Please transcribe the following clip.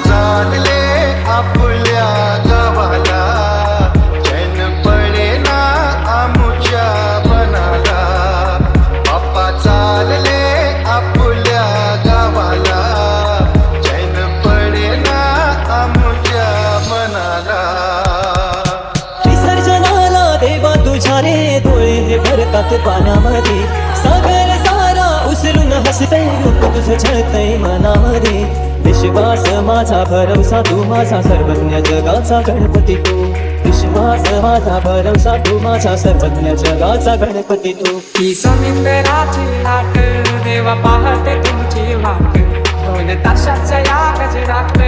चालले आपल्या गावाला, चैन पडेना आमुच्या मनाला. बाप्पा चालले आपल्या गावाला, चैन पडेना आमुच्या मनाला. विसर्जनाला देवा तुझ्या रे डोळे हे भरतात पाण्यामध्ये. सागर सारा उसरून हसते रूप तुझं छळतय मनामध्ये. विश्वास माझा भरवसा तू माझा सर्वज्ञ जगाचा गणपती तू. विश्वास माझा भरवसा तू माझा सर्वज्ञ जगाचा गणपती तू. ही समिंदराची लाट देवा पाहते तुमची वाट, 2 तासाच्या या गजरात